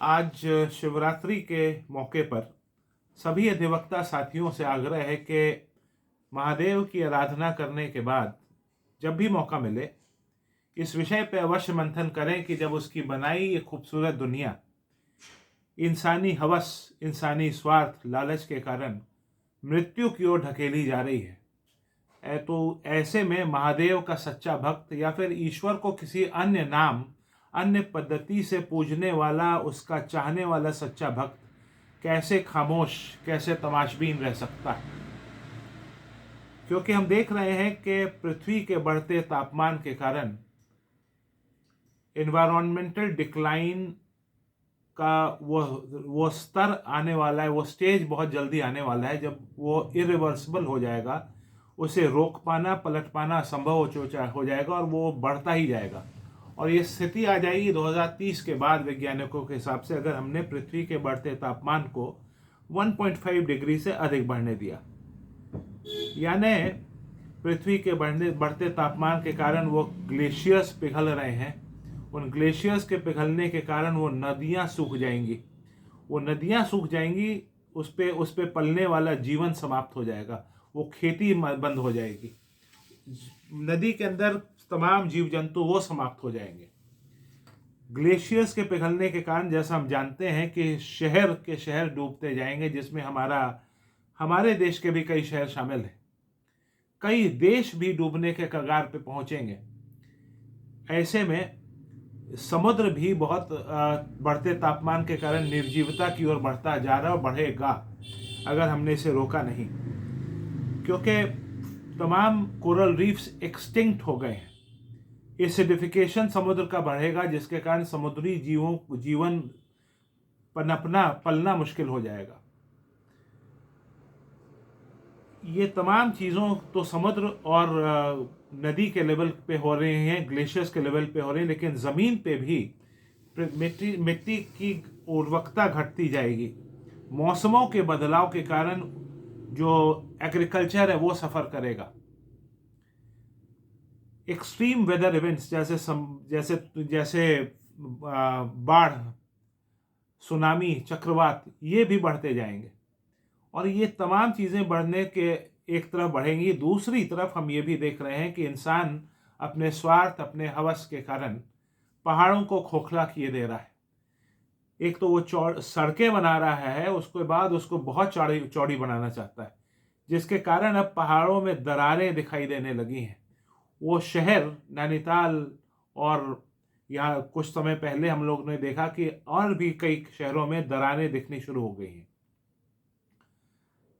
आज शिवरात्रि के मौके पर सभी अधिवक्ता साथियों से आग्रह है कि महादेव की आराधना करने के बाद जब भी मौका मिले इस विषय पर अवश्य मंथन करें कि जब उसकी बनाई ये खूबसूरत दुनिया इंसानी हवस, इंसानी स्वार्थ, लालच के कारण मृत्यु की ओर ढकेली जा रही है, तो ऐसे में महादेव का सच्चा भक्त या फिर ईश्वर को किसी अन्य नाम, अन्य पद्धति से पूजने वाला, उसका चाहने वाला सच्चा भक्त कैसे खामोश, कैसे तमाशबीन रह सकता है। क्योंकि हम देख रहे हैं कि पृथ्वी के बढ़ते तापमान के कारण एनवायरमेंटल डिक्लाइन का वो स्तर आने वाला है, वो स्टेज बहुत जल्दी आने वाला है जब वो इरिवर्सिबल हो जाएगा। उसे रोक पाना, पलट पाना असंभव हो जाएगा और वो बढ़ता ही जाएगा। और ये स्थिति आ जाएगी 2030 के बाद वैज्ञानिकों के हिसाब से, अगर हमने पृथ्वी के बढ़ते तापमान को 1.5 डिग्री से अधिक बढ़ने दिया। यानी पृथ्वी के बढ़ते तापमान के कारण वो ग्लेशियर्स पिघल रहे हैं। उन ग्लेशियर्स के पिघलने के कारण वो नदियाँ सूख जाएंगी। वो नदियाँ सूख जाएंगी, उस पे पलने वाला जीवन समाप्त हो जाएगा। वो खेती बंद हो जाएगी। नदी के अंदर तमाम जीव जंतु वो समाप्त हो जाएंगे। ग्लेशियर्स के पिघलने के कारण जैसा हम जानते हैं कि शहर के शहर डूबते जाएंगे, जिसमें हमारे देश के भी कई शहर शामिल हैं। कई देश भी डूबने के कगार पे पहुंचेंगे। ऐसे में समुद्र भी बहुत बढ़ते तापमान के कारण निर्जीवता की ओर बढ़ता जा रहा है और बढ़ेगा अगर हमने इसे रोका नहीं। क्योंकि तमाम कोरल रीफ्स एक्सटिंक्ट हो गए हैं। एसिडिफिकेशन समुद्र का बढ़ेगा, जिसके कारण समुद्री जीवन पलना मुश्किल हो जाएगा। ये तमाम चीज़ों तो समुद्र और नदी के लेवल पे हो रहे हैं, ग्लेशियर्स के लेवल पे हो रहे हैं, लेकिन ज़मीन पे भी मिट्टी की उर्वरकता घटती जाएगी। मौसमों के बदलाव के कारण जो एग्रीकल्चर है वो सफ़र करेगा। एक्सट्रीम वेदर इवेंट्स जैसे बाढ़, सुनामी, चक्रवात, ये भी बढ़ते जाएंगे। और ये तमाम चीज़ें बढ़ने के एक तरफ बढ़ेंगी, दूसरी तरफ हम ये भी देख रहे हैं कि इंसान अपने स्वार्थ, अपने हवस के कारण पहाड़ों को खोखला किए दे रहा है। एक तो वो सड़कें बना रहा है, उसके बाद उसको बहुत चौड़ी बनाना चाहता है, जिसके कारण अब पहाड़ों में दरारें दिखाई देने लगी हैं। वो शहर नैनीताल और यहाँ कुछ समय पहले हम लोग ने देखा कि और भी कई शहरों में दरारें दिखनी शुरू हो गई हैं।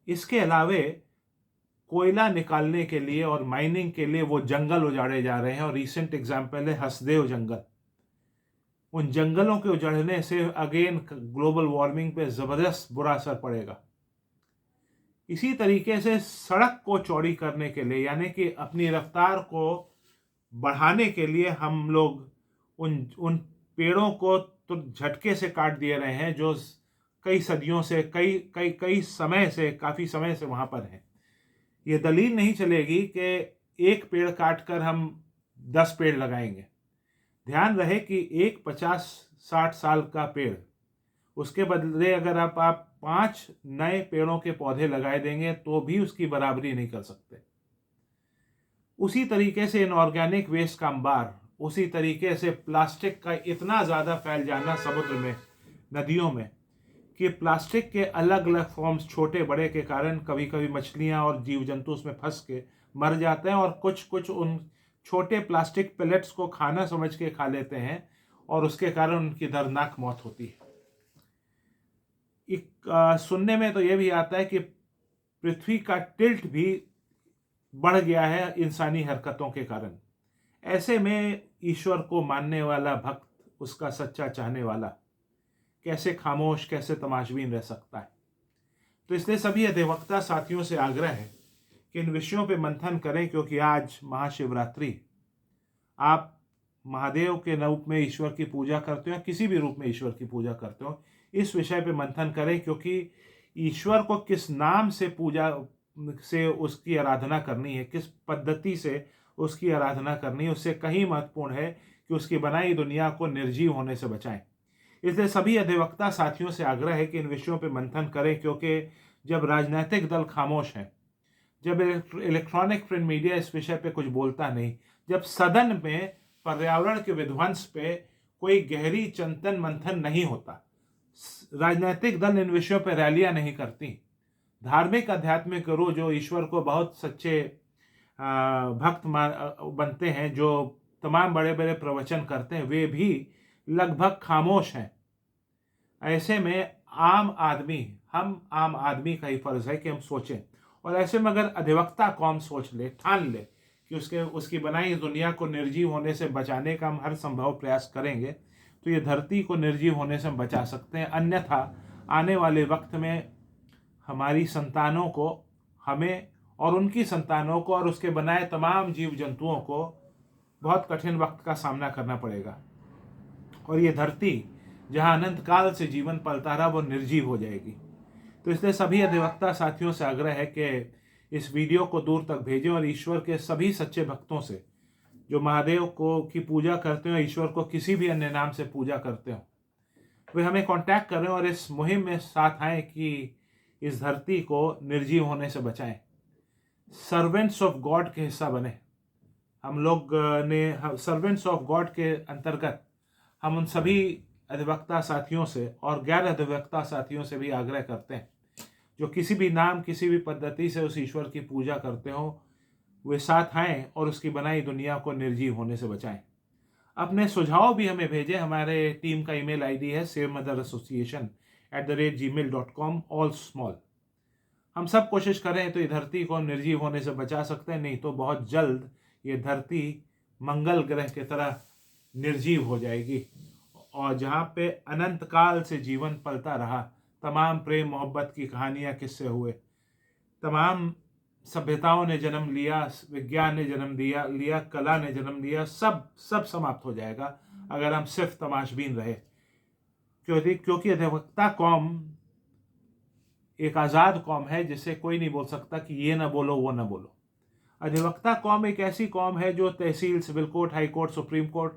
इसके अलावे कोयला निकालने के लिए और माइनिंग के लिए वो जंगल उजाड़े जा रहे हैं, और रिसेंट एग्जाम्पल है हसदेव जंगल। उन जंगलों के उजाड़ने से अगेन ग्लोबल वार्मिंग पे ज़बरदस्त बुरा असर पड़ेगा। इसी तरीके से सड़क को चौड़ी करने के लिए, यानी कि अपनी रफ्तार को बढ़ाने के लिए, हम लोग उन पेड़ों को तो झटके से काट दिए रहे हैं जो कई सदियों से, कई समय से, काफ़ी समय से वहाँ पर हैं। ये दलील नहीं चलेगी कि एक पेड़ काटकर हम 10 पेड़ लगाएंगे। ध्यान रहे कि एक 50-60 साल का पेड़, उसके बदले अगर आप 5 नए पेड़ों के पौधे लगाए देंगे तो भी उसकी बराबरी नहीं कर सकते। उसी तरीके से इनऑर्गेनिक वेस्ट का अंबार, उसी तरीके से प्लास्टिक का इतना ज़्यादा फैल जाना समुद्र में, नदियों में, कि प्लास्टिक के अलग अलग फॉर्म्स छोटे बड़े के कारण कभी कभी मछलियाँ और जीव जंतु उसमें फंस के मर जाते हैं, और कुछ उन छोटे प्लास्टिक पेलेट्स को खाना समझ के खा लेते हैं, और उसके कारण उनकी दर्दनाक मौत होती है। सुनने में तो ये भी आता है कि पृथ्वी का टिल्ट भी बढ़ गया है इंसानी हरकतों के कारण। ऐसे में ईश्वर को मानने वाला भक्त, उसका सच्चा चाहने वाला कैसे खामोश, कैसे तमाशबीन रह सकता है। तो इसलिए सभी अधिवक्ता साथियों से आग्रह है कि इन विषयों पे मंथन करें, क्योंकि आज महाशिवरात्रि, आप महादेव के रूप में ईश्वर की पूजा करते हो, किसी भी रूप में ईश्वर की पूजा करते हो, इस विषय पे मंथन करें। क्योंकि ईश्वर को किस नाम से उसकी आराधना करनी है, किस पद्धति से उसकी आराधना करनी है, उससे कहीं महत्वपूर्ण है कि उसकी बनाई दुनिया को निर्जीव होने से बचाएं। इसलिए सभी अधिवक्ता साथियों से आग्रह है कि इन विषयों पर मंथन करें, क्योंकि जब राजनीतिक दल खामोश हैं, जब इलेक्ट्रॉनिक प्रिंट मीडिया इस विषय पे कुछ बोलता नहीं, जब सदन में पर्यावरण के विध्वंस पे कोई गहरी चिंतन मंथन नहीं होता, राजनीतिक दल इन विषयों पे रैलियां नहीं करती, धार्मिक आध्यात्मिक गुरु जो ईश्वर को बहुत सच्चे भक्त बनते हैं, जो तमाम बड़े बड़े प्रवचन करते हैं, वे भी लगभग खामोश हैं। ऐसे में आम आदमी का ही फर्ज है कि हम सोचें, और ऐसे में अगर अधिवक्ता कौम सोच ले, ठान ले कि उसकी बनाई दुनिया को निर्जीव होने से बचाने का हम हर संभव प्रयास करेंगे, तो ये धरती को निर्जीव होने से हम बचा सकते हैं। अन्यथा आने वाले वक्त में हमारी संतानों को, हमें और उनकी संतानों को और उसके बनाए तमाम जीव जंतुओं को बहुत कठिन वक्त का सामना करना पड़ेगा, और ये धरती जहाँ अनंत काल से जीवन पलता रहा वो निर्जीव हो जाएगी। तो इसलिए सभी अधिवक्ता साथियों से आग्रह है कि इस वीडियो को दूर तक भेजें, और ईश्वर के सभी सच्चे भक्तों से जो महादेव को की पूजा करते हो, ईश्वर को किसी भी अन्य नाम से पूजा करते हो, वे हमें कांटेक्ट करें और इस मुहिम में साथ आएं कि इस धरती को निर्जीव होने से बचाएं। सर्वेंट्स ऑफ गॉड के हिस्सा बने। हम लोग ने सर्वेंट्स ऑफ गॉड के अंतर्गत हम उन सभी अधिवक्ता साथियों से और गैर अधिवक्ता साथियों से भी आग्रह करते हैं जो किसी भी नाम, किसी भी पद्धति से उस ईश्वर की पूजा करते हो, वे साथ आएं और उसकी बनाई दुनिया को निर्जीव होने से बचाएं। अपने सुझाव भी हमें भेजें। हमारे टीम का ईमेल आईडी है savemother@gmail.com, ऑल स्मॉल। हम सब कोशिश करें तो ये धरती को निर्जीव होने से बचा सकते हैं, नहीं तो बहुत जल्द ये धरती मंगल ग्रह की तरह निर्जीव हो जाएगी, और जहाँ पे अनंत काल से जीवन पलता रहा, तमाम प्रेम मोहब्बत की कहानियाँ किस्से हुए, तमाम सभ्यताओं ने जन्म लिया, विज्ञान ने जन्म लिया, कला ने जन्म लिया, सब समाप्त हो जाएगा अगर हम सिर्फ तमाशबीन रहे। क्योंकि अधिवक्ता कौम एक आज़ाद कौम है जिसे कोई नहीं बोल सकता कि ये ना बोलो वो ना बोलो। अधिवक्ता कौम एक ऐसी कौम है जो तहसील, civil court, high court, supreme court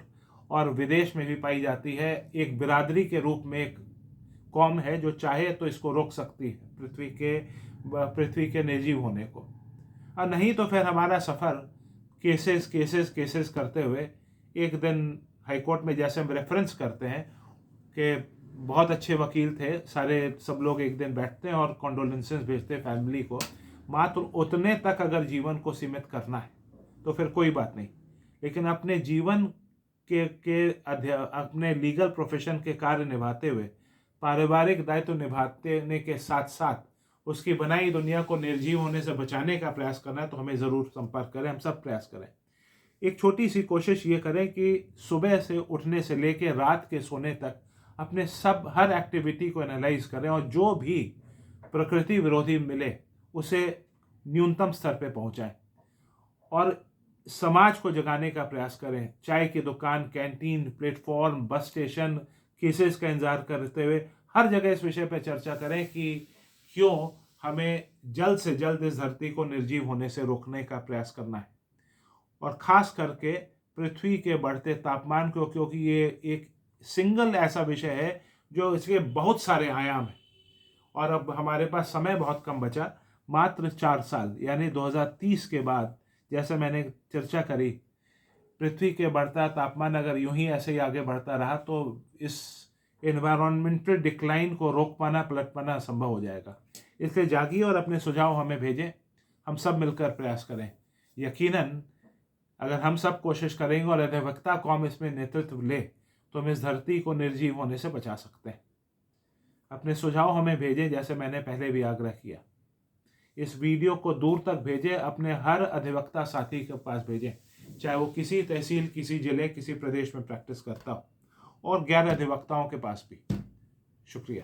और विदेश में भी पाई जाती है। एक बिरादरी के रूप में एक कौम है जो चाहे तो इसको रोक सकती है पृथ्वी के निर्जीव होने को, और नहीं तो फिर हमारा सफ़र केसेस करते हुए एक दिन हाई कोर्ट में, जैसे हम रेफरेंस करते हैं कि बहुत अच्छे वकील थे, सब लोग एक दिन बैठते हैं और कॉन्डोलेंसेस भेजते हैं फैमिली को, मात्र उतने तक अगर जीवन को सीमित करना है तो फिर कोई बात नहीं, लेकिन अपने जीवन अपने लीगल प्रोफेशन के कार्य निभाते हुए पारिवारिक दायित्व निभाने के साथ साथ उसकी बनाई दुनिया को निर्जीव होने से बचाने का प्रयास करना है, तो हमें ज़रूर संपर्क करें। हम सब प्रयास करें। एक छोटी सी कोशिश ये करें कि सुबह से उठने से लेकर रात के सोने तक अपने हर एक्टिविटी को एनालाइज करें, और जो भी प्रकृति विरोधी मिले उसे न्यूनतम स्तर पे पहुंचाएं, और समाज को जगाने का प्रयास करें। चाय की दुकान, canteen, platform, bus station, cases का इंतजार करते हुए हर जगह इस विषय पर चर्चा करें कि क्यों हमें जल्द से जल्द इस धरती को निर्जीव होने से रोकने का प्रयास करना है, और ख़ास करके पृथ्वी के बढ़ते तापमान को, क्योंकि ये एक सिंगल ऐसा विषय है जो इसके बहुत सारे आयाम हैं, और अब हमारे पास समय बहुत कम बचा, मात्र 4 साल, यानी 2030 के बाद, जैसे मैंने चर्चा करी, पृथ्वी के बढ़ता तापमान अगर यूं ही ऐसे ही आगे बढ़ता रहा तो इस एनवायरमेंटल डिक्लाइन को रोक पाना, पलट पाना असंभव हो जाएगा। इसलिए जागिए और अपने सुझाव हमें भेजें, हम सब मिलकर प्रयास करें। यकीनन अगर हम सब कोशिश करेंगे और अधिवक्ता कौम इसमें नेतृत्व ले तो हम इस धरती को निर्जीव होने से बचा सकते हैं। अपने सुझाव हमें भेजें, जैसे मैंने पहले भी आग्रह किया। इस वीडियो को दूर तक भेजें, अपने हर अधिवक्ता साथी के पास भेजें, चाहे वो किसी तहसील, किसी जिले, किसी प्रदेश में प्रैक्टिस करता हो, और गैर अधिवक्ताओं के पास भी। शुक्रिया।